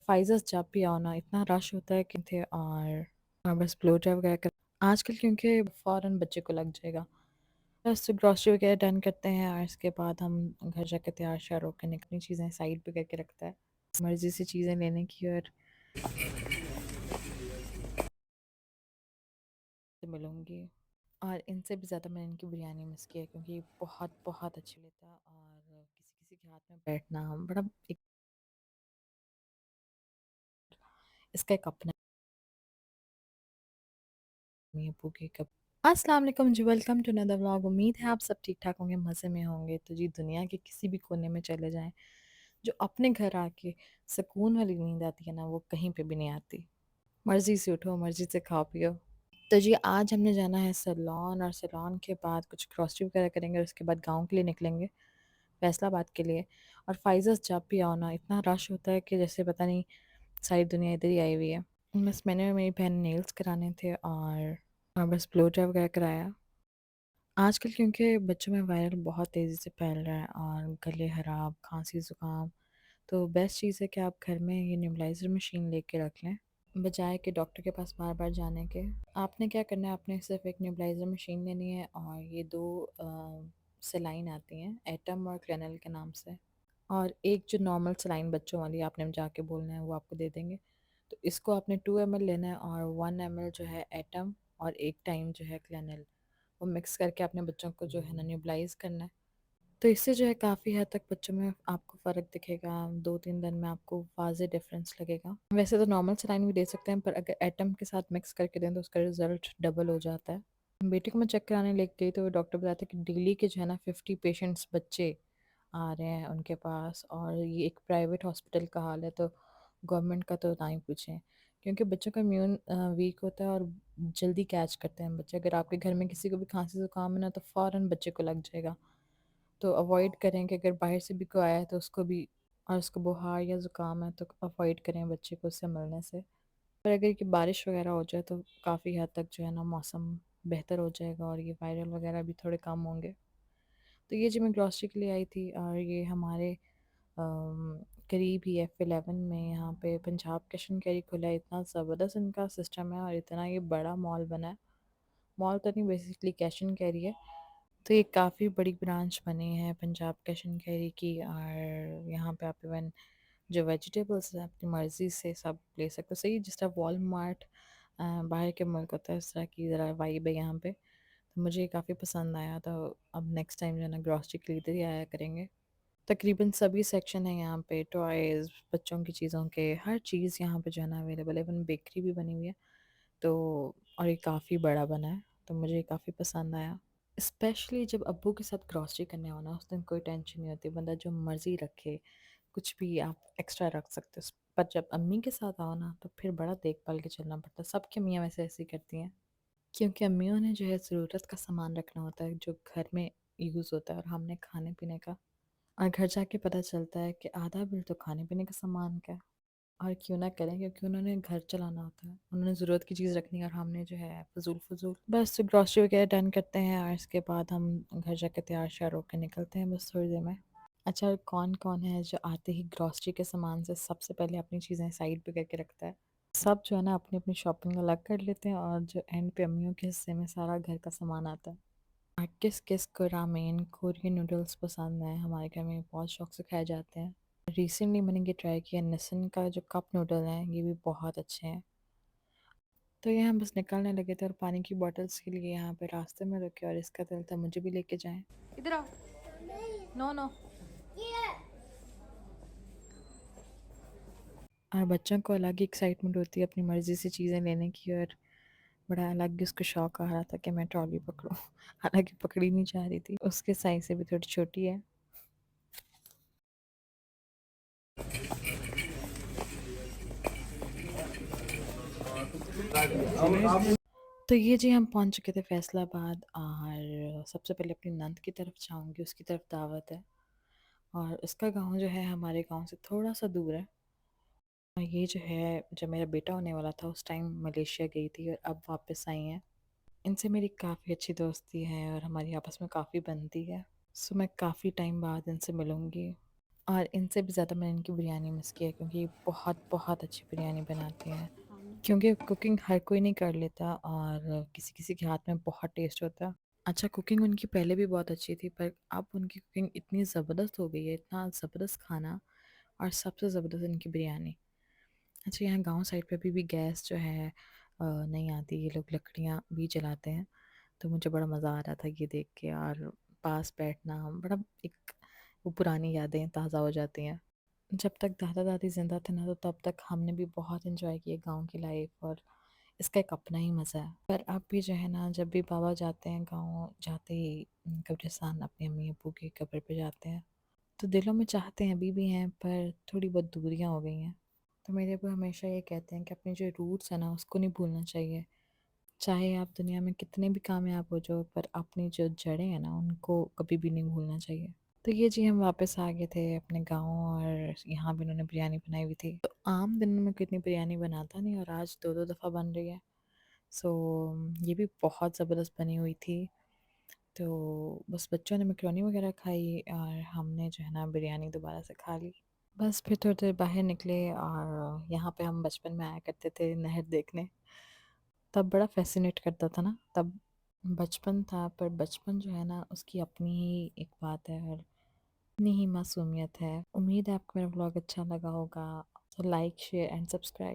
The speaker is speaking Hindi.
फ़ाइज़र्स जब भी आओ ना इतना रश होता है कि थे और बस ब्लो ड्राई वगैरह कर आजकल क्योंकि फ़ौरन बच्चे को लग जाएगा। बस ग्रॉसरी वगैरह डन करते हैं और इसके बाद हम घर जाके तैयार श्यार होकर निकली चीज़ें साइड पे करके रखता है। मर्ज़ी से चीज़ें लेने की और मिलूँगी। और इनसे भी ज़्यादा मैंने इनकी बिरयानी मिस की है क्योंकि ये बहुत बहुत अच्छी लेता है और किसी-किसी के हाथ में बैठना बड़ा एक इसका एक अपना नहीं है भूखे कब अस्सलाम वालेकुम जी, वेलकम टू अनदर व्लॉग। उम्मीद है आप सब ठीक-ठाक होंगे, मज़े में होंगे। तो जी दुनिया के किसी भी कोने में चले जाएँ, जो अपने घर आके सुकून वाली नींद आती है ना, वो कहीं पे भी नहीं आती। मर्ज़ी से उठो, मर्ज़ी से खाओ पियो। तो जी आज हमने जाना है सैलॉन और सैलॉन के बाद कुछ ग्रॉसरी वगैरह करेंगे और उसके बाद गाँव के लिए निकलेंगे, फैसलाबाद के लिए। और फ़ाइज़र्स जब भी आओ ना इतना रश होता है कि जैसे पता नहीं सारी दुनिया इधर ही आई हुई है। बस मैंने और मेरी बहन ने नेल्स कराने थे और बस ब्लो ड्राई वगैरह कराया। आजकल क्योंकि बच्चों में वायरल बहुत तेज़ी से फैल रहा है और गले खराब, खाँसी, ज़ुकाम, तो बेस्ट चीज़ है कि आप घर में ये नेबुलाइज़र मशीन लेके रख लें, बजाय कि डॉक्टर के पास बार-बार जाने के। आपने क्या करना है, आपने सिर्फ़ एक नेबुलाइज़र मशीन लेनी है और ये 2 सलाइन आती हैं, एटम और क्लेनल के नाम से। और एक जो नॉर्मल सलाइन बच्चों वाली आपने जाके बोलना है, वो आपको दे देंगे। तो इसको आपने 2 ml लेना है और 1 ml जो है एटम और 1 टाइम जो है क्लेनल। वो मिक्स करके अपने बच्चों को जो है ना न्यूबलाइज़ करना है। तो इससे जो है काफ़ी हद तक बच्चों में आपको फ़र्क दिखेगा, 2-3 दिन में आपको वाज़ेह डिफ़रेंस लगेगा। वैसे तो नॉर्मल सलाइन भी दे सकते हैं, पर अगर एटम के साथ मिक्स करके दें तो उसका रिज़ल्ट डबल हो जाता है। बेटे को मैं चेक कराने लेके गई तो वो डॉक्टर बताते हैं कि डेली के जो है ना 50 पेशेंट्स बच्चे आ रहे हैं उनके पास, और ये एक प्राइवेट हॉस्पिटल का हाल है, तो गवर्नमेंट का तो ना ही पूछें। क्योंकि बच्चों का इम्यून वीक होता है और जल्दी कैच करते हैं बच्चे। अगर आपके घर में किसी को भी खांसी ज़ुकाम है ना तो फ़ौरन बच्चे को लग जाएगा। तो अवॉइड करें कि अगर बाहर से भी कोई आया है तो उसको भी, और उसको बुखार या ज़ुकाम है तो अवॉइड करें बच्चे को उससे मिलने से। पर अगर कि बारिश वगैरह हो जाए तो काफ़ी हद तक जो है ना मौसम बेहतर हो जाएगा और ये वायरल वगैरह भी थोड़े कम होंगे। तो ये जो मैं ग्रॉसरी के लिए आई थी और ये हमारे करीब ही F11 में यहाँ पे पंजाब कैश एंड कैरी खुला है। इतना ज़बरदस्त इनका सिस्टम है और इतना ये बड़ा मॉल बना है। मॉल तो नहीं, बेसिकली कैश एंड कैरी है। तो ये काफ़ी बड़ी ब्रांच बनी है पंजाब कैश एंड कैरी की, और यहाँ पे आप इवन जो वेजिटेबल्स हैं अपनी मर्ज़ी से सब ले सकते हो। सही जिस तरह वॉलमार्ट बाहर के मुल्क होता है उस तरह की ज़रा वाइब है यहाँ पे। तो मुझे ये काफ़ी पसंद आया, तो अब नेक्स्ट टाइम जो है ना ग्रॉसरी के लिए इधर ही आया करेंगे। तकरीबन सभी सेक्शन है यहाँ पे, टॉयज़, बच्चों की चीज़ों के, हर चीज़ यहाँ पे जो है ना अवेलेबल है। इवन बेकरी भी बनी हुई है। तो और ये काफ़ी बड़ा बना है, तो मुझे ये काफ़ी पसंद आया। स्पेशली जब अब्बू के साथ ग्रॉसरी करने हो ना उस दिन कोई टेंशन नहीं होती, बंदा जो मर्ज़ी रखे, कुछ भी आप एक्स्ट्रा रख सकते हो। पर जब अम्मी के साथ आओ ना तो फिर बड़ा देख-भाल के चलना पड़ता है। सबकी अम्मियाँ वैसे ऐसे ही करती हैं, क्योंकि अम्मियों ने जो है ज़रूरत का सामान रखना होता है जो घर में यूज़ होता है, और हमने खाने-पीने का। और घर जाके पता चलता है कि आधा बिल तो खाने-पीने का सामान का है। और क्यों ना करें, क्योंकि उन्होंने घर चलाना होता है, उन्होंने ज़रूरत की चीज़ रखनी है और हमने जो है फ़ुज़ूल-फ़ुज़ूल। बस ग्रॉसरी वगैरह डन करते हैं और इसके बाद हम घर जाके तैयार-श्यार होके निकलते हैं बस थोड़ी देर में। अच्छा, और कौन-कौन है जो आते ही ग्रॉसरी के सामान से सबसे पहले अपनी चीज़ें साइड पे करके रखता है? सब जो है ना अपनी-अपनी शॉपिंग अलग कर लेते हैं और जो एंड पे अम्मियों के हिस्से में सारा घर का सामान आता है। और किस-किस को रामेन, कोरियन नूडल्स पसंद है, हमारे घर में बहुत शौक से खाए जाते हैं। रिसेंटली मैंने ये ट्राई किया, निसिन का जो कप नूडल हैं ये भी बहुत अच्छे हैं। तो ये हम बस निकलने लगे थे और पानी की बॉटल्स के लिए यहाँ पे रास्ते में रुके और इसका दिल था मुझे भी लेके जाएं। इधर आओ। No no. और बच्चों को अलग ही एक्साइटमेंट होती है अपनी मर्ज़ी से चीज़ें लेने की, और बड़ा अलग ही उसको शौक आ रहा था कि मैं ट्रॉली पकड़ूं। हालांकि पकड़ी नहीं जा रही थी, उसके साइज से भी थोड़ी छोटी है। तो ये जी हम पहुंच चुके थे फैसलाबाद, और सबसे पहले अपनी नंद की तरफ जाऊंगी, उसकी तरफ दावत है। और उसका गांव जो है हमारे गांव से थोड़ा सा दूर है। और ये जो है जब मेरा बेटा होने वाला था उस टाइम मलेशिया गई थी और अब वापस आई हैं। इनसे मेरी काफ़ी अच्छी दोस्ती है और हमारी आपस में काफ़ी बनती है। सो मैं काफ़ी टाइम बाद इनसे मिलूँगी। और इनसे भी ज़्यादा मैंने इनकी बिरयानी मिस की है क्योंकि ये बहुत बहुत अच्छी बिरयानी बनाती हैं। क्योंकि कुकिंग हर कोई नहीं कर लेता और किसी-किसी के हाथ में बहुत टेस्ट होता है। अच्छा कुकिंग उनकी पहले भी बहुत अच्छी थी पर अब उनकी कुकिंग इतनी ज़बरदस्त हो गई है, इतना ज़बरदस्त खाना और सबसे ज़बरदस्त इनकी बिरयानी। अच्छा यहाँ गाँव साइड पे अभी भी गैस जो है नहीं आती, ये लोग लकड़ियाँ भी जलाते हैं। तो मुझे बड़ा मज़ा आ रहा था ये देख के और पास बैठना बड़ा एक वो पुरानी यादें ताज़ा हो जाती हैं। जब तक दादा-दादी ज़िंदा थे ना तो तब तक हमने भी बहुत एन्जॉय किया गाँव की लाइफ़ और इसका एक अपना ही मज़ा है। पर अब भी जो है ना जब भी बाबा जाते हैं गाँव जाते ही कब्रिस्तान अपनी अम्मी-अब्बू की कब्र पे जाते हैं, तो दिलों में चाहते हैं अभी भी हैं पर थोड़ी बहुत दूरियाँ हो गई हैं। तो मेरे अब्बू हमेशा ये कहते हैं कि अपने जो रूट्स हैं ना उसको नहीं भूलना चाहिए। चाहे आप दुनिया में कितने भी कामयाब हो जाओ पर अपनी जो जड़ें हैं ना उनको कभी भी नहीं भूलना चाहिए। तो ये जी हम वापस आ गए थे अपने गाँव और यहाँ भी उन्होंने बिरयानी बनाई हुई थी। तो आम दिनों में कोई इतनी बिरयानी बनाता नहीं और आज 2-2 दफ़ा बन रही है। सो ये भी बहुत ज़बरदस्त बनी हुई थी। तो बस बच्चों ने मैकरोनी वग़ैरह खाई और हमने जो है ना बिरयानी दोबारा से खा ली। बस फिर थोड़ी देर बाहर निकले और यहाँ पे हम बचपन में आया करते थे नहर देखने। तब बड़ा फ़ैसिनेट करता था ना, तब बचपन था पर बचपन जो है ना उसकी अपनी ही एक बात है और अपनी ही मासूमियत है। उम्मीद है आपको मेरा व्लॉग अच्छा लगा होगा। तो लाइक, शेयर एंड सब्सक्राइब।